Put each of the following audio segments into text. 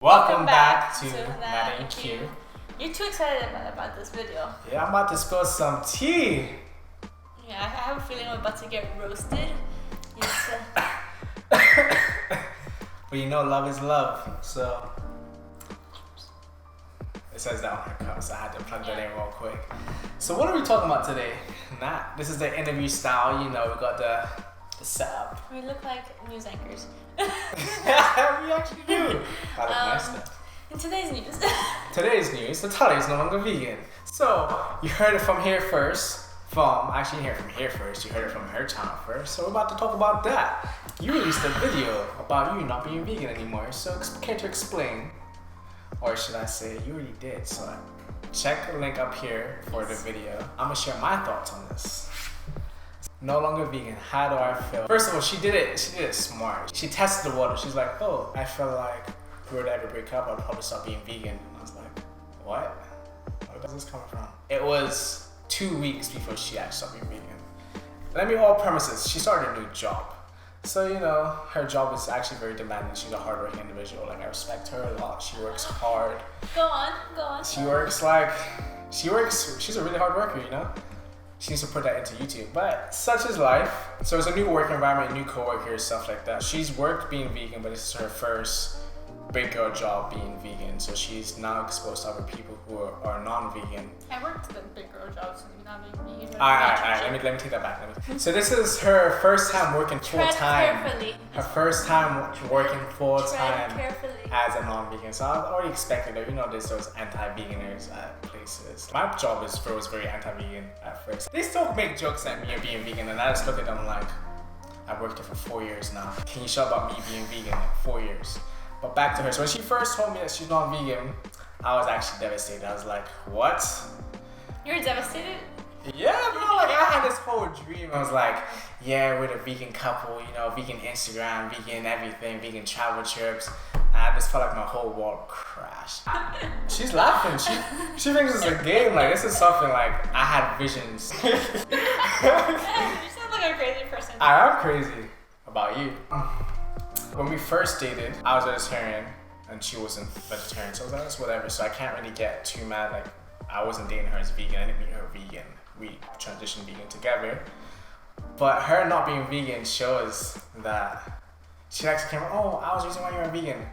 Welcome back to nat+Q. You're too excited about this video. Yeah, I'm about to spill some tea. Yeah, I have a feeling I'm about to get roasted. Yes. But you know, love is love. So it says that on her cup, so I had to plug that in real quick. So what are we talking about today? This is the interview style. You know, we got the setup. We look like news anchors. We actually do. I look nice though. In today's news. Today's news, Natalia is no longer vegan. So, you heard it from here first. You heard it from here first. You heard it from her channel first. So, we're about to talk about that. You released a video about you not being vegan anymore. So, care to explain? Or should I say, you already did. So, check the link up here for the video. I'm going to share my thoughts on this. No longer vegan. How do I feel? First of all, she did it smart. She tested the water. She's like, oh, I feel like if we were to ever break up, I'd probably stop being vegan. And I was like, what? Where does this come from? It was 2 weeks before she actually stopped being vegan. Let me all premises. She started a new job. So, you know, her job is actually very demanding. She's a hardworking individual. Like, I respect her a lot. She works hard. Go on. She's a really hard worker, you know? She needs to put that into YouTube, but such is life. So it's a new work environment, new coworkers, stuff like that. She's worked being vegan, but this is her first big girl job being vegan. So she's now exposed to other people who are non-vegan. I worked the big girl jobs and not being vegan. Alright, let me take that back. So this is her first time working full-time. Her first time working full-time as a non-vegan. So I already expected that, you know, there's those anti-veganers at places. My job was very anti-vegan at first. They still make jokes at me of being vegan, and I just look at them like, I've worked here for 4 years now. Can you shut about me being vegan like 4 years? But back to her. So when she first told me that she's not vegan, I was actually devastated. I was like, what? You were devastated? Yeah, bro, like I had this whole dream. I was like, yeah, we're the vegan couple, you know, vegan Instagram, vegan everything, vegan travel trips. And I just felt like my whole world crashed. She's laughing. She thinks it's a game. Like, this is something like I had visions. You sound like a crazy person. I am crazy. About you. When we first dated, I was vegetarian and she wasn't vegetarian, so that's whatever. So I can't really get too mad. Like, I wasn't dating her as vegan. I didn't meet her vegan. We transitioned vegan together. But her not being vegan shows that she actually came, oh, I was the reason why you were vegan.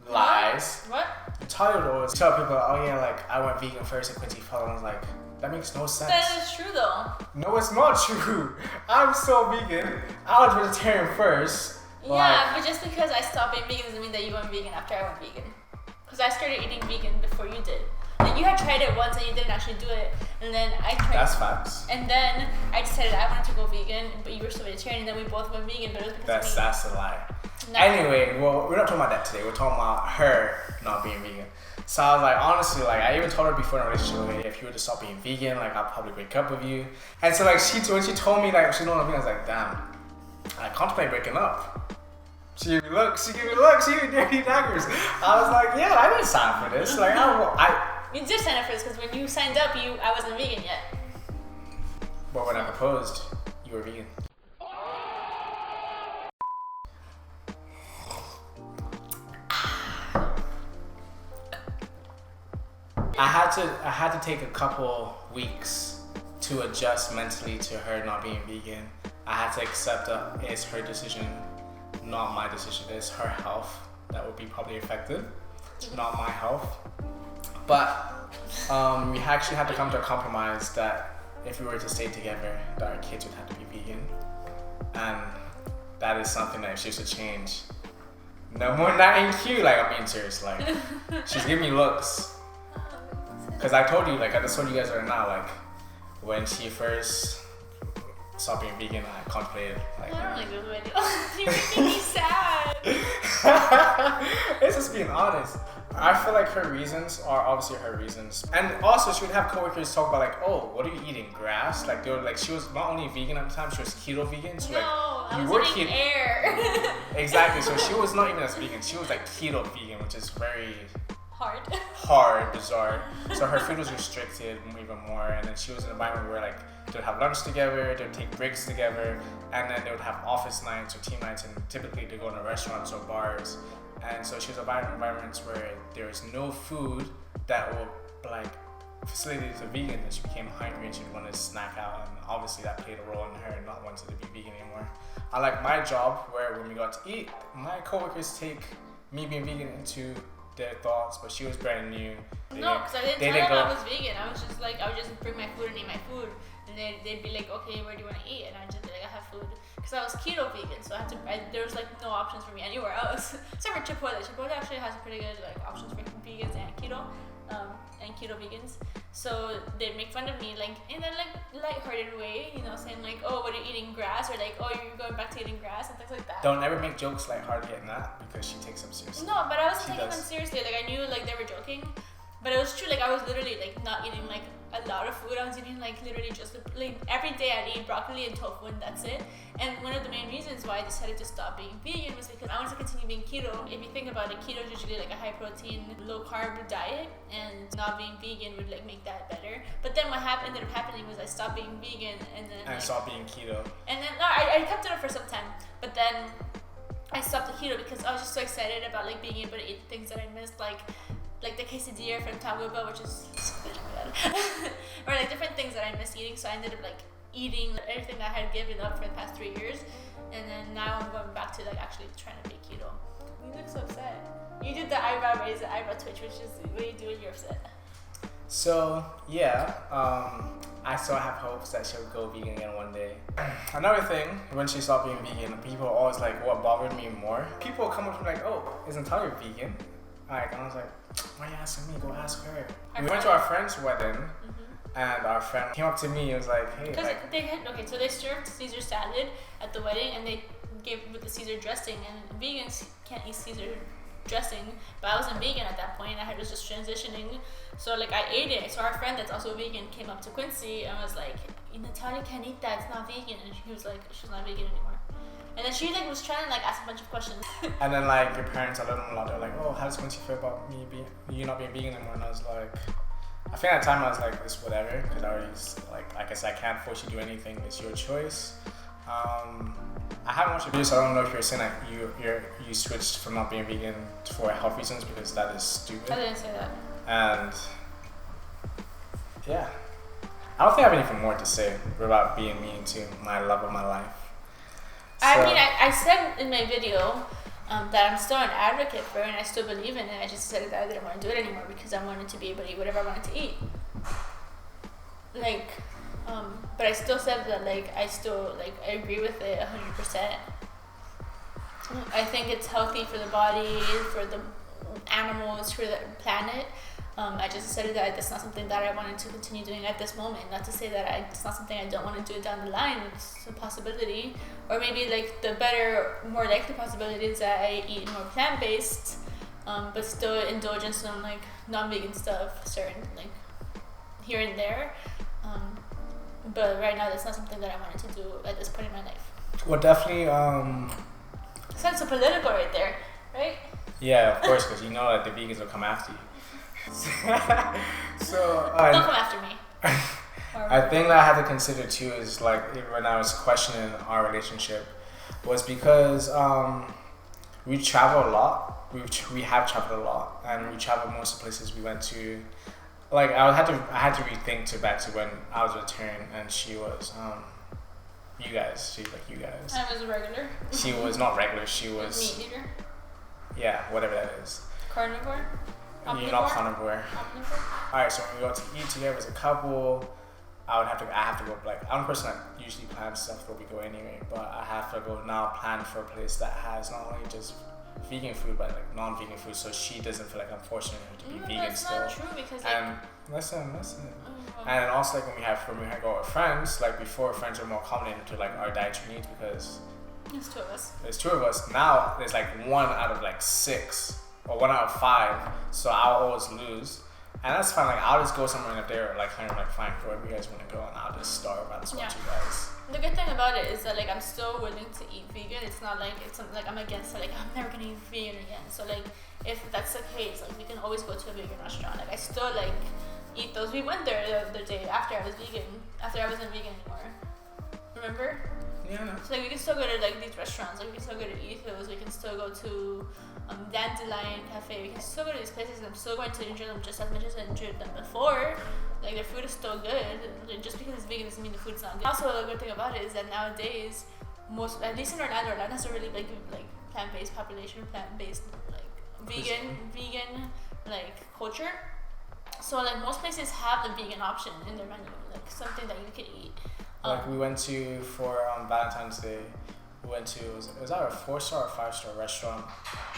Lies. What? Natalia would always tell people, oh yeah, like I went vegan first and Quincy followed. I was like, that makes no sense. That is true though. No, it's not true. I'm still vegan. I was vegetarian first. Yeah, but just because I stopped being vegan doesn't mean that you went vegan after I went vegan. Because I started eating vegan before you did. Like, you had tried it once and you didn't actually do it. And then I tried. That's facts. And then I decided I wanted to go vegan, but you were still vegetarian, and then we both went vegan, but it was because that's a lie. No. Anyway, well, we're not talking about that today. We're talking about her not being vegan. So I was like, honestly, like I even told her before in a relationship, like, if you were to stop being vegan, like I'll probably break up with you. And so like when she told me like she's not vegan, I was like, damn, I contemplate breaking up. She gave me looks, she gave me dirty daggers. I was like, yeah, I didn't sign up for this. Like You did sign up for this because when you signed up, I wasn't vegan yet. But when I proposed, you were vegan. I had to take a couple weeks to adjust mentally to her not being vegan. I had to accept that it's her decision, not my decision. It's her health that would be probably affected, not my health. But we actually had to come to a compromise that if we were to stay together, that our kids would have to be vegan. And that is something that if she was to change, no more nat+Q, like I'm being serious, like she's giving me looks. Cause I told you, like I just told you guys right now, like when she first stopped being vegan, I contemplated like. I don't like this video. You're making me sad. It's just being honest. I feel like her reasons are obviously her reasons, and also she would have coworkers talk about like, oh, what are you eating? Grass? Like they were like, she was not only vegan at the time, she was keto vegan. So no, like, I was eating air. Exactly. So she was not even as vegan. She was like keto vegan, which is very hard, bizarre. So her food was restricted even more, and then she was in an environment where like they would have lunch together, they would take breaks together, and then they would have office nights or team nights, and typically they go to restaurants or bars. and so she was invited in environments where there was no food that will like facilitate to vegan, and she became hungry and she wanted to snack out, and obviously that played a role in her not wanting to be vegan anymore. I like my job where when we got to eat, my coworkers take me being vegan into their thoughts, but she was brand new. No, because I didn't tell them I was vegan. I was just like, I would just bring my food and eat my food, and they'd be like, okay, where do you want to eat? And I'd just be like, I have food. Because I was keto vegan, so there was like no options for me anywhere else. Except for Chipotle. Chipotle actually has pretty good like options for vegans and keto vegans. So they'd make fun of me like in a like lighthearted way, you know, saying like, oh, what are you eating, grass? Or like, oh, you're going back to eating grass and things like that. Don't ever make jokes lighthearted in that, because she takes them seriously. No, but I wasn't taking them seriously. Like I knew like they were joking, but it was true. Like I was literally like not eating like a lot of food. I was eating like literally just like every day I'd eat broccoli and tofu and that's it. And one of the main reasons why I decided to stop being vegan was because I wanted to continue being keto. If you think about it, keto is usually like a high protein, low carb diet, and not being vegan would like make that better. But then what ended up happening was I stopped being vegan and then I stopped being keto. And then no, I kept it up for some time, but then I stopped the keto because I was just so excited about like being able to eat things that I missed, like the quesadilla from Taco Bell, which is or like different things that I miss eating. So I ended up like eating everything that I had given up for the past 3 years, and then now I'm going back to like actually trying to be keto. You look so upset. You did the eyebrow raise, the eyebrow twitch, which is what you do when you're upset. So yeah, I still have hopes that she'll go vegan again one day. Another thing, when she stopped being vegan, people are always like, what bothered me more? People come up to me like, oh, isn't Natalia vegan? Like, and I was like, why are you asking me? Go ask her. We went to our friend's wedding, and our friend came up to me and was like, hey. Because so they served Caesar salad at the wedding, and they gave with the Caesar dressing, and vegans can't eat Caesar dressing, but I wasn't vegan at that point. I was just transitioning, so like I ate it. So our friend that's also vegan came up to Quincy and was like, Natalia can't eat that, it's not vegan. And he was like, she's not vegan anymore. And then she like was trying to like ask a bunch of questions. And then like your parents are letting them out. They're like, oh, how does Quincy feel about you not being vegan anymore? And I was like, I think at the time I was like, it's whatever, because I already like I said, I can't force you to do anything. It's your choice. I haven't watched the video, so I don't know if you're saying that you switched from not being vegan for health reasons, because that is stupid. I didn't say that. And yeah, I don't think I have anything more to say about being mean to my love of my life. I mean, I said in my video that I'm still an advocate for it and I still believe in it. I just decided that I didn't want to do it anymore because I wanted to be able to eat whatever I wanted to eat. Like, but I still said that like I agree with it 100%. I think it's healthy for the body, for the animals, for the planet. I just decided that that's not something that I wanted to continue doing at this moment. Not to say that it's not something I don't want to do down the line. It's a possibility. Or maybe like the better, more likely possibility is that I eat more plant-based, but still indulge in some like non-vegan stuff, certain like here and there. But right now that's not something that I wanted to do at this point in my life. Well, definitely. Sounds so political right there, right? Yeah, of course, because you know that the vegans will come after you. So don't come after me. I think that I had to consider too is like when I was questioning our relationship was because we travel a lot. We have traveled a lot, and we traveled most of the places we went to. Like I had to rethink back to when I was returned and she was you guys. She's like you guys. I was a regular. She was not regular. She was meat eater. Yeah, whatever that is. Carnivore. You're not carnivore. Alright, so when we go to eat together as a couple, I have to go, like, I'm a person that usually plans stuff where we go anyway, but I have to go now plan for a place that has not only just vegan food, but like non-vegan food, so she doesn't feel like I'm forcing her to be vegan that's still. That's not true because and listen. And then also like when we go with friends, like before friends were more accommodating to like our dietary needs because there's two of us. There's two of us. Now there's like 1 out of like 6. Or 1 out of 5, so I'll always lose, and that's fine. Like I'll just go somewhere and if they're like kind of like fine wherever you guys want to go, and I'll just starve. I'll just watch you guys. The good thing about it is that like I'm still willing to eat vegan. It's not like it's something like I'm against it. Like I'm never gonna eat vegan again. So like if that's the case, like we can always go to a vegan restaurant. Like I still like eat those. We went there the other day after I was vegan. After I wasn't vegan anymore. Remember? Yeah, I know. So like we can still go to like these restaurants, like we can still go to Ethos, we can still go to Dandelion Cafe, we can still go to these places and I'm still going to enjoy them just as much as I enjoyed them before. Like their food is still good. Like, just because it's vegan doesn't mean the food's not good. Also, a good thing about it is that nowadays, most, at least in Orlando has a really big like plant-based population, plant-based like vegan like culture. So like most places have the vegan option in their menu, like something that you could eat. Like we went to for Valentine's Day. We went to it was either a 4-star or 5-star restaurant.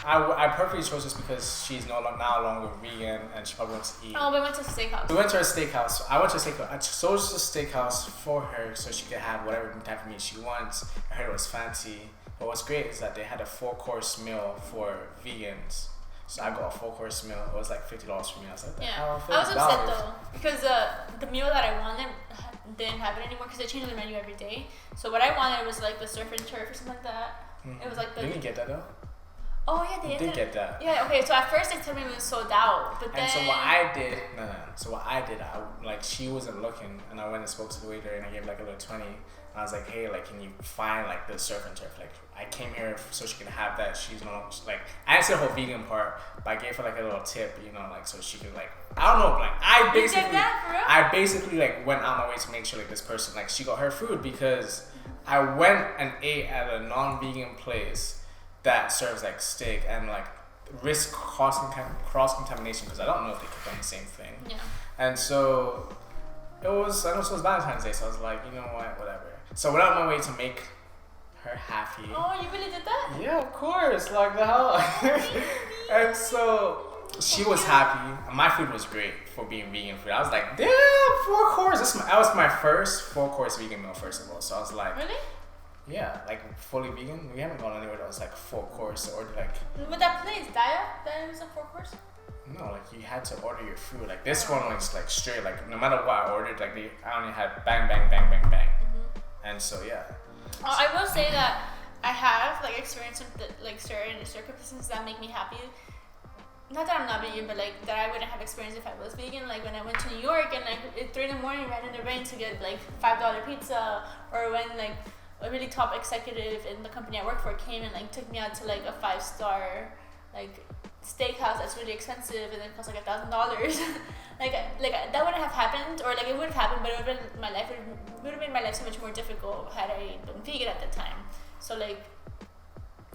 I purposely chose this because she's now longer vegan and she probably wants to eat. Oh, we went to a steakhouse. We went to a steakhouse. I went to a steakhouse. I chose the steakhouse for her so she could have whatever type of meat she wants. I heard it was fancy. But what's great is that they had a 4-course meal for vegans. So I got a 4-course meal. It was like $50 for me. I was like, yeah. I was upset though because the meal that I wanted didn't have it anymore because they changed the menu every day. So what I wanted was like the surf and turf or something like that. Mm-hmm. It was like the. Didn't you get that though? Oh yeah, they did get that. Yeah. Okay. So at first they told me it was sold out, but then. And so what I did, So what I did, like she wasn't looking, and I went and spoke to the waiter, and I gave like a little 20. I was like, hey, like, can you find like the surf and turf? Like, I came here so she can have that. She's not like, I didn't say the whole vegan part, but I gave her like a little tip, you know, like so she could like, I don't know, like I basically like went out my way to make sure like this person like she got her food because I went and ate at a non-vegan place that serves like steak and like risk cross contamination because I don't know if they cook on the same thing. Yeah. And so it was Valentine's Day, so I was like, you know what, whatever. So I went out my way to make her happy. Oh, you really did that? Yeah, of course. Like the hell. And so she was happy. My food was great for being vegan food. I was like, damn, 4 courses. That was my first 4-course vegan meal, first of all. So I was like, really? Yeah, like fully vegan. We haven't gone anywhere that was like 4-course or like. But that place, Daya was a 4-course. No, like you had to order your food. Like this one was like straight. Like no matter what I ordered, like I only had bang, bang, bang, bang, bang. Mm-hmm. And so yeah. I will say that I have like experienced like certain circumstances that make me happy. Not that I'm not vegan, but like that I wouldn't have experienced if I was vegan. Like when I went to New York and like at 3 a.m. ran in the rain to get like $5 pizza, or when like a really top executive in the company I work for came and like took me out to like a 5-star like steakhouse that's really expensive and then costs like $1,000. like that wouldn't have happened, or like it would have happened, but it would have been would have made my life so much more difficult had I been vegan at the time. So like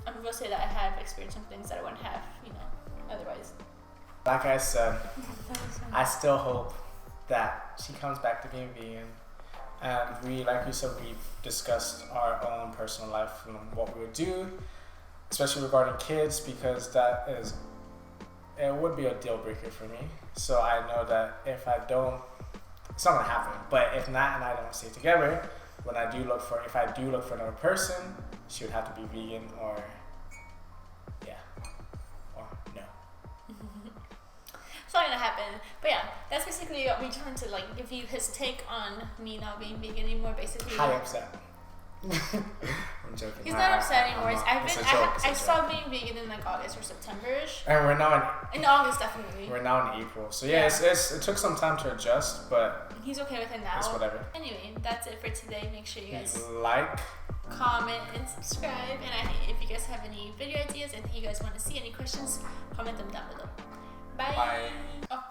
I will say that I have experienced some things that I wouldn't have, you know, otherwise. Like I said, I still hope that she comes back to being vegan. And like you said, we've discussed our own personal life and what we would do, especially regarding kids, because it would be a deal breaker for me. So I know that if I don't, it's not gonna happen. But if not, and I don't stay together, if I do look for another person, she would have to be vegan or no. It's not gonna happen. But yeah, that's basically what we just wanted to like give you his take on me not being vegan anymore. Basically. How upset? I'm joking. He's not upset anymore. I stopped being vegan in like August or September-ish. And we're now in August, definitely. We're now in April. So yeah, it took some time to adjust, but he's okay with it now. It's whatever. Anyway, that's it for today. Make sure you guys like, comment, and subscribe. And if you guys have any video ideas, anything you guys want to see, any questions, comment them down below. Bye. Bye. Oh,